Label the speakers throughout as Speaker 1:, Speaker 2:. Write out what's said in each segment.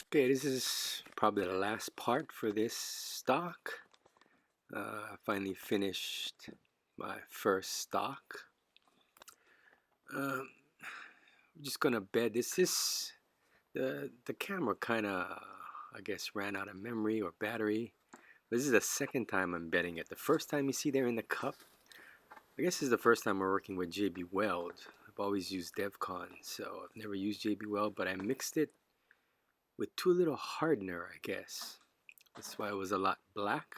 Speaker 1: Okay, this is probably the last part for this stock. I finally finished my first stock. Um, I'm just gonna bet this is the camera kind of, I guess, ran out of memory or battery. This is the second time I'm betting it. The first time you see there in the cup, I guess this is the first time we're working with JB Weld. I've always used DevCon, so I've never used JB Weld, but I mixed it with too little hardener, I guess. That's why it was a lot black.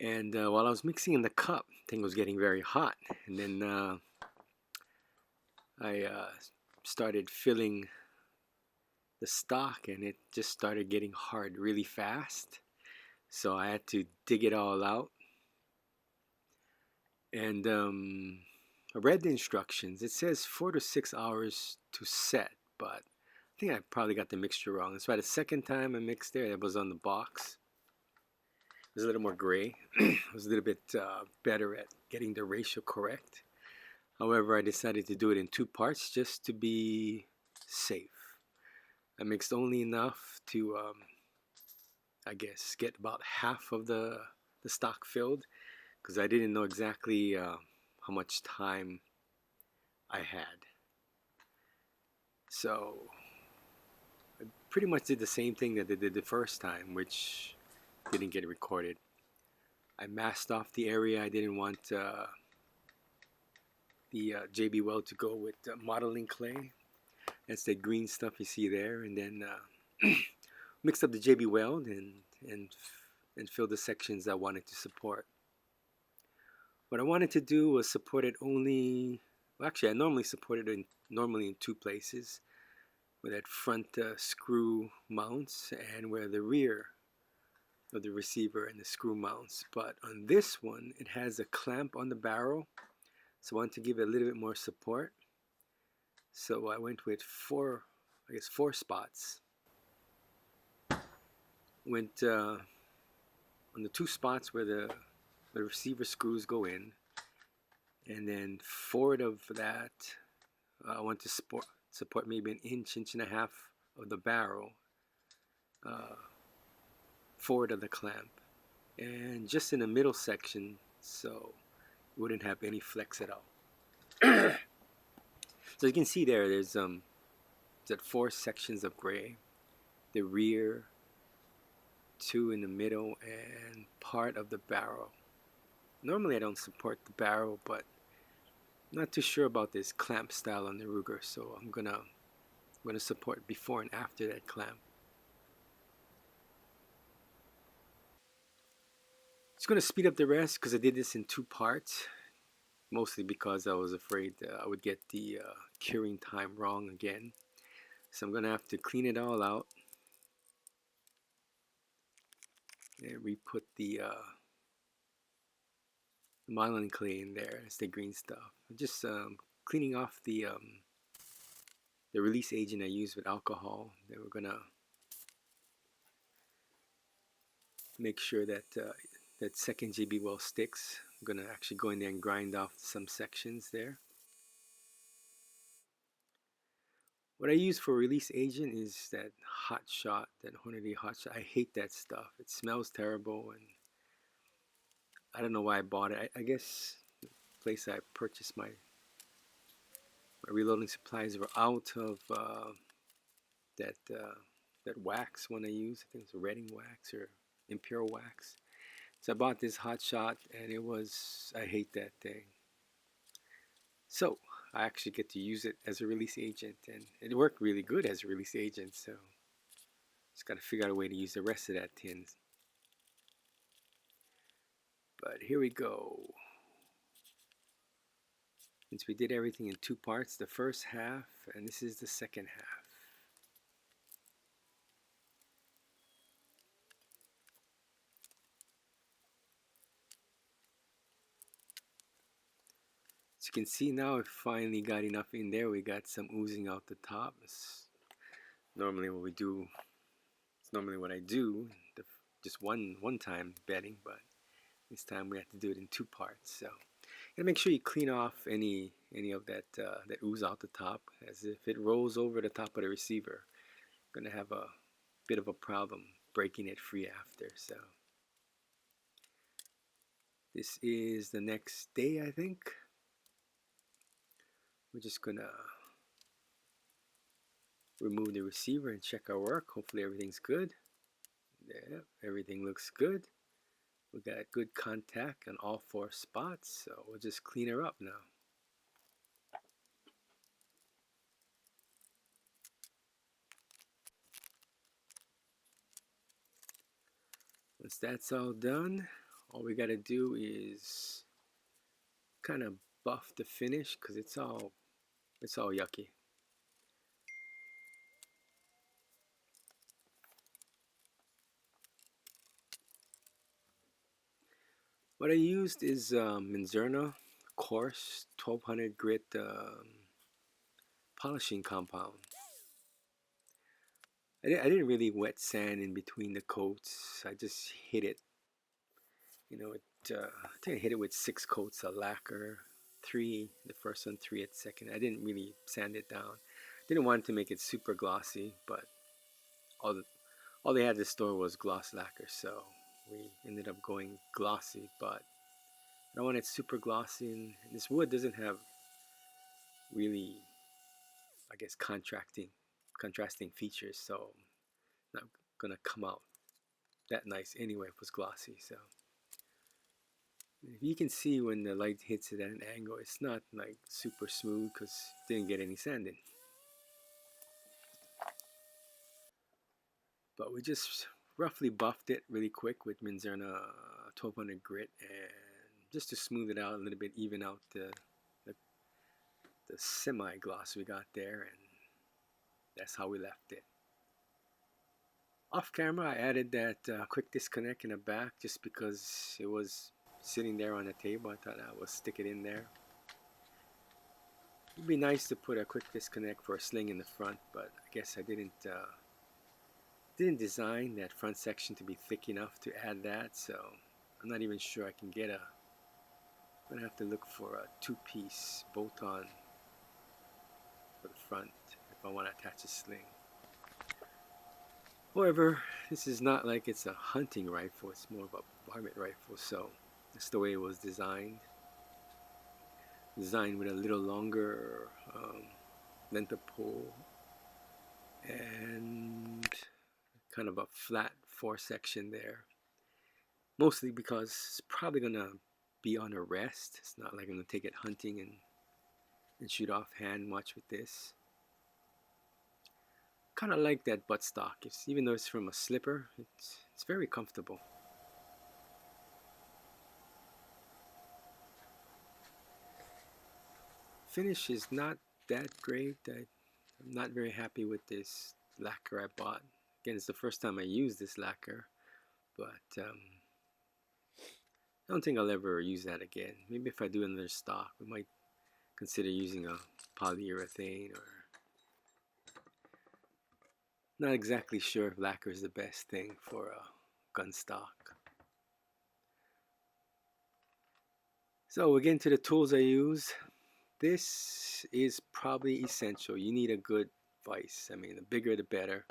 Speaker 1: And while I was mixing in the cup, thing was getting very hot. And then I started filling the stock, and it just started getting hard really fast. So I had to dig it all out. And I read the instructions. It says 4 to 6 hours to set, but I think I probably got the mixture wrong. That's why the second time I mixed there, it was on the box. It was a little more gray. I was a little bit better at getting the ratio correct. However, I decided to do it in 2 parts just to be safe. I mixed only enough to, I guess, get about half of the stock filled, because I didn't know exactly how much time I had. So I pretty much did the same thing that I did the first time, which didn't get recorded. I masked off the area. I didn't want the JB Weld to go with modeling clay. That's the green stuff you see there, and then mixed up the JB Weld and filled the sections I wanted to support. What I wanted to do was support it only. Well, actually, I normally support it normally in 2 places, where that front screw mounts and where the rear of the receiver and the screw mounts. But on this one, it has a clamp on the barrel, so I wanted to give it a little bit more support. So I went with 4 spots. Went on the 2 spots where the receiver screws go in, and then forward of that, I want to support maybe an inch and a half of the barrel forward of the clamp, and just in the middle section, so it wouldn't have any flex at all. So you can see there's 4 sections of gray, the rear, 2 in the middle, and part of the barrel. Normally I don't support the barrel, but I'm not too sure about this clamp style on the Ruger, so I'm gonna support before and after that clamp. Just gonna speed up the rest because I did this in 2 parts, mostly because I was afraid I would get the curing time wrong again. So I'm gonna have to clean it all out and re-put the modeling clay in there. It's the green stuff. I'm just cleaning off the release agent I used with alcohol. Then we're gonna make sure that that second JB Weld sticks. I'm gonna actually go in there and grind off some sections there. What I use for release agent is that Hot Shot, that Hornady Hot Shot. I hate that stuff. It smells terrible, and I don't know why I bought it. I guess the place I purchased my reloading supplies were out of that wax one I use. I think it's a Redding wax or Imperial wax. So I bought this Hot Shot, and I hate that thing. So I actually get to use it as a release agent, and it worked really good as a release agent. So just got to figure out a way to use the rest of that tin. But here we go. Since we did everything in 2 parts, the first half, and this is the second half. As you can see now, I finally got enough in there. We got some oozing out the top. It's normally what we do. It's normally what I do, just one time betting, but this time we have to do it in 2 parts. So and make sure you clean off any of that ooze out the top, as if it rolls over the top of the receiver, you're gonna have a bit of a problem breaking it free after. So this is the next day, I think. We're just gonna remove the receiver and check our work. Hopefully everything's good. Yeah, everything looks good. We got good contact on all 4 spots, so we'll just clean her up now. Once that's all done, all we gotta do is kind of buff the finish because it's all yucky. What I used is Minzerna coarse 1200 grit polishing compound. I didn't really wet sand in between the coats. I just hit it. I think I hit it with 6 coats of lacquer, 3 the first one, 3 at second. I didn't really sand it down. Didn't want to make it super glossy, but all the all they had to store was gloss lacquer, so we ended up going glossy. But I don't want it super glossy, and this wood doesn't have really, I guess, contrasting features, so not gonna come out that nice anyway if it was glossy. So you can see when the light hits it at an angle, it's not like super smooth because it didn't get any sanding. But we just roughly buffed it really quick with Minzerna 1200 grit, and just to smooth it out a little bit, even out the, the semi-gloss we got there, and that's how we left it. Off camera, I added that quick disconnect in the back just because it was sitting there on the table. I thought I would stick it in there. It'd be nice to put a quick disconnect for a sling in the front, but I guess I didn't design that front section to be thick enough to add that, so I'm not even sure I can get I'm gonna have to look for a 2-piece bolt-on for the front if I want to attach a sling. However, this is not like it's a hunting rifle, it's more of a varmint rifle, so that's the way it was designed. Designed with a little longer length of pull and kind of a flat 4 section there. Mostly because it's probably gonna be on a rest. It's not like I'm gonna take it hunting and shoot offhand much with this. Kind of like that buttstock. Even though it's from a slipper, it's very comfortable. Finish is not that great. I'm not very happy with this lacquer I bought. Again, it's the first time I use this lacquer, but I don't think I'll ever use that again. Maybe if I do another stock, we might consider using a polyurethane, or not exactly sure if lacquer is the best thing for a gun stock. So again, to the tools I use. This is probably essential. You need a good vise. I mean, the bigger the better.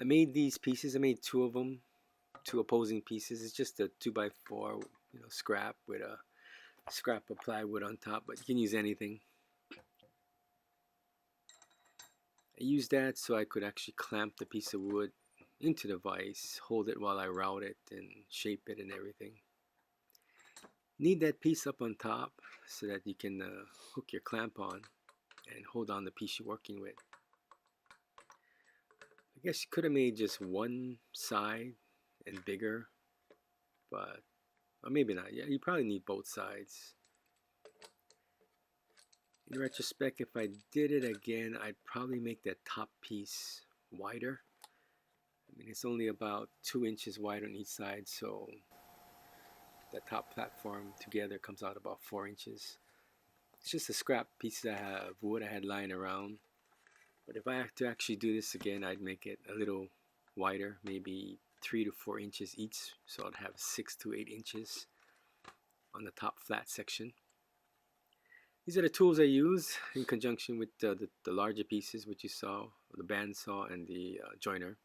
Speaker 1: I made these pieces. I made 2 of them, 2 opposing pieces. It's just a 2x4, scrap with a scrap of plywood on top, but you can use anything. I used that so I could actually clamp the piece of wood into the vise, hold it while I route it and shape it and everything. Need that piece up on top so that you can hook your clamp on and hold on the piece you're working with. I guess you could have made just one side and bigger, but or maybe not. Yeah, you probably need both sides. In retrospect, if I did it again, I'd probably make that top piece wider. I mean, it's only about 2 inches wide on each side, so the top platform together comes out about 4 inches. It's just a scrap piece of wood I had lying around. But if I have to actually do this again, I'd make it a little wider, maybe 3 to 4 inches each, so I'd have 6 to 8 inches on the top flat section. These are the tools I use in conjunction with the larger pieces, which you saw, the bandsaw and the joiner.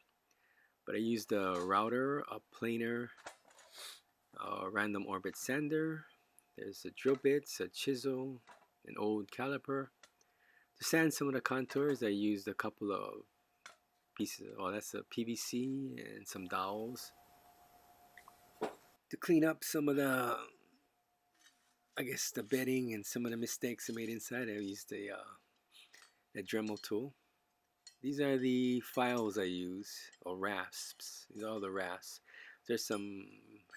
Speaker 1: But I used a router, a planer, a random orbit sander. There's a drill bits, a chisel, an old caliper. To sand some of the contours, I used a couple of pieces. Oh, that's a PVC and some dowels. To clean up some of the, I guess, the bedding and some of the mistakes I made inside, I used the Dremel tool. These are the files I use, or rasps. These are all the rasps. There's some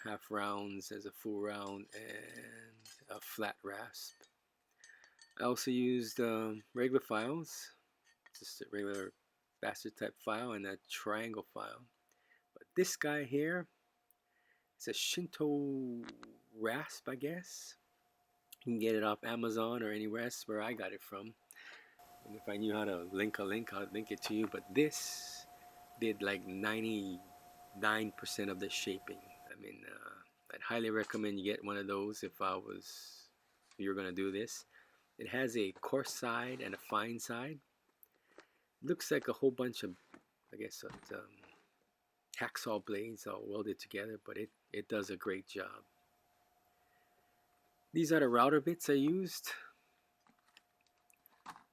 Speaker 1: half rounds, there's a full round, and a flat rasp. I also used regular files, just a regular bastard type file and a triangle file. But this guy here, it's a Shinto rasp, I guess. You can get it off Amazon or anywhere else where I got it from. And if I knew how to link a link, I'd link it to you. But this did like 99% of the shaping. I mean, I'd highly recommend you get one of those if you're gonna do this. It has a coarse side and a fine side. It looks like a whole bunch of, I guess, hacksaw blades all welded together, but it does a great job. These are the router bits I used.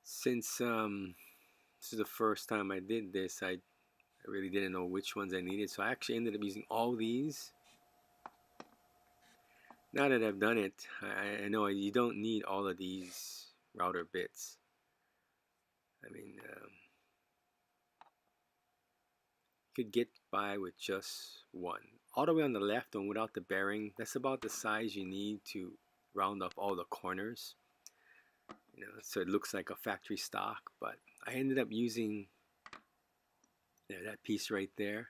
Speaker 1: Since this is the first time I did this, I really didn't know which ones I needed, so I actually ended up using all these. Now that I've done it, I know you don't need all of these router bits. I mean, you could get by with just one. All the way on the left one without the bearing, that's about the size you need to round off all the corners. You know, so it looks like a factory stock, but I ended up using that piece right there.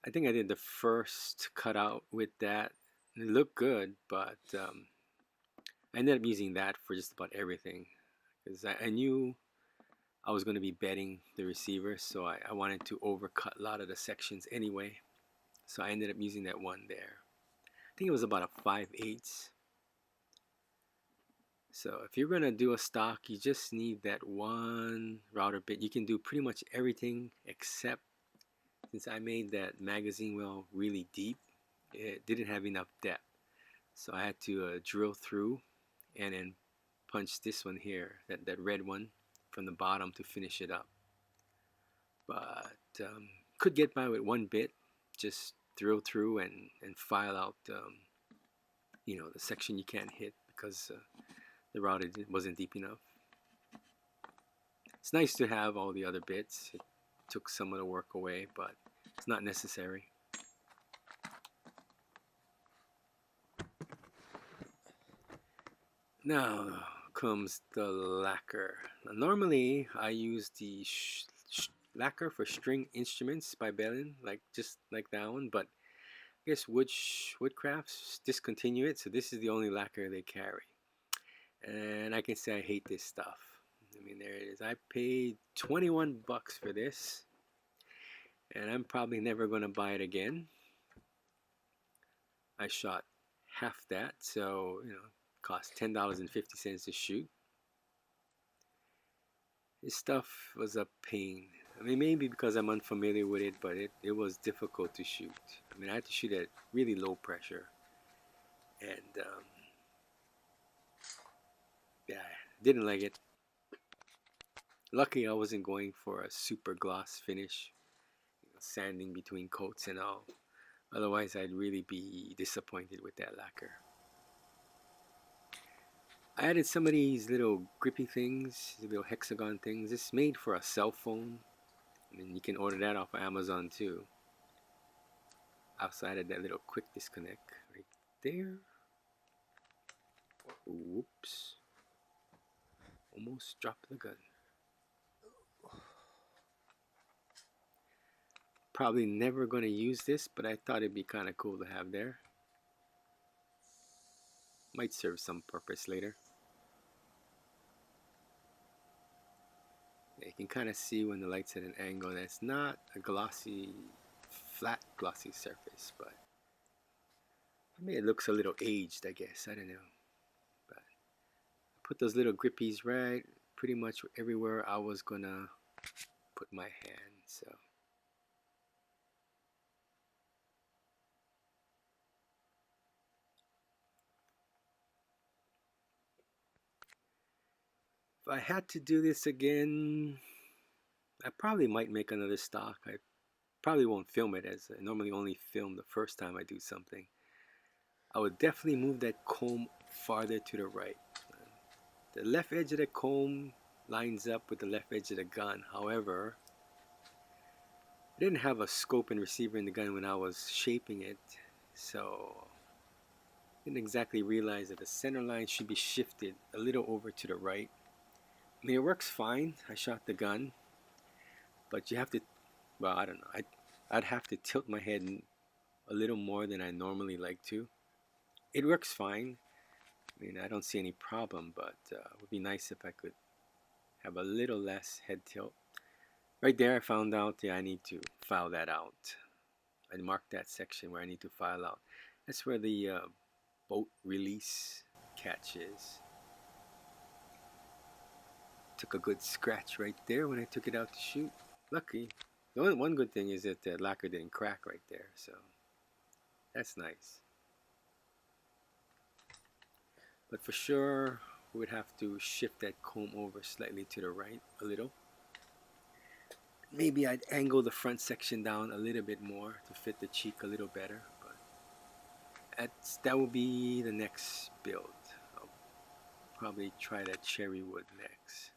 Speaker 1: I think I did the first cutout with that. It looked good, but I ended up using that for just about everything because I knew I was going to be bedding the receiver, so I wanted to overcut a lot of the sections anyway. So I ended up using that one there. I think it was about a 5/8. So if you're going to do a stock, you just need that one router bit. You can do pretty much everything except, since I made that magazine well really deep, it didn't have enough depth. So I had to drill through and then punch this one here, that red one, from the bottom to finish it up. But could get by with one bit, just drill through and file out the section you can't hit because the router wasn't deep enough. It's nice to have all the other bits. It took some of the work away, but it's not necessary. Now comes the lacquer. Now, normally I use the lacquer for string instruments by Bellin, just like that one, but I guess Woodcrafts discontinue it, so this is the only lacquer they carry. And I can say I hate this stuff. I mean, there it is. I paid 21 bucks for this, and I'm probably never going to buy it again. I shot half that, so it cost $10.50 to shoot. This stuff was a pain. I mean, maybe because I'm unfamiliar with it, but it was difficult to shoot. I mean, I had to shoot at really low pressure, and yeah, didn't like it. Lucky I wasn't going for a super gloss finish, sanding between coats and all. Otherwise, I'd really be disappointed with that lacquer. I added some of these little grippy things, little hexagon things. It's made for a cell phone. I mean, you can order that off of Amazon too. Outside of that little quick disconnect right there. Whoops. Almost dropped the gun. Probably never going to use this, but I thought it'd be kind of cool to have there. Might serve some purpose later. You can kind of see when the light's at an angle that it's not a glossy, flat glossy surface, but I mean, it looks a little aged, I guess. I don't know. put those little grippies right pretty much everywhere I was gonna put my hand. So if I had to do this again, I probably might make another stock. I probably won't film it, as I normally only film the first time I do something. I would definitely move that comb farther to the right. The left edge of the comb lines up with the left edge of the gun. However, I didn't have a scope and receiver in the gun when I was shaping it, so I didn't exactly realize that the center line should be shifted a little over to the right. I mean, it works fine. I shot the gun, but you have to, well, I don't know. I'd have to tilt my head a little more than I normally like to. It works fine. I mean, I don't see any problem, but it would be nice if I could have a little less head tilt. Right there, I found out, yeah, I need to file that out. I marked that section where I need to file out. That's where the bolt release catch is. Took a good scratch right there when I took it out to shoot. Lucky. The only one good thing is that the lacquer didn't crack right there, so that's nice. But for sure, we would have to shift that comb over slightly to the right a little. Maybe I'd angle the front section down a little bit more to fit the cheek a little better, but that will be the next build. I'll probably try that cherry wood next.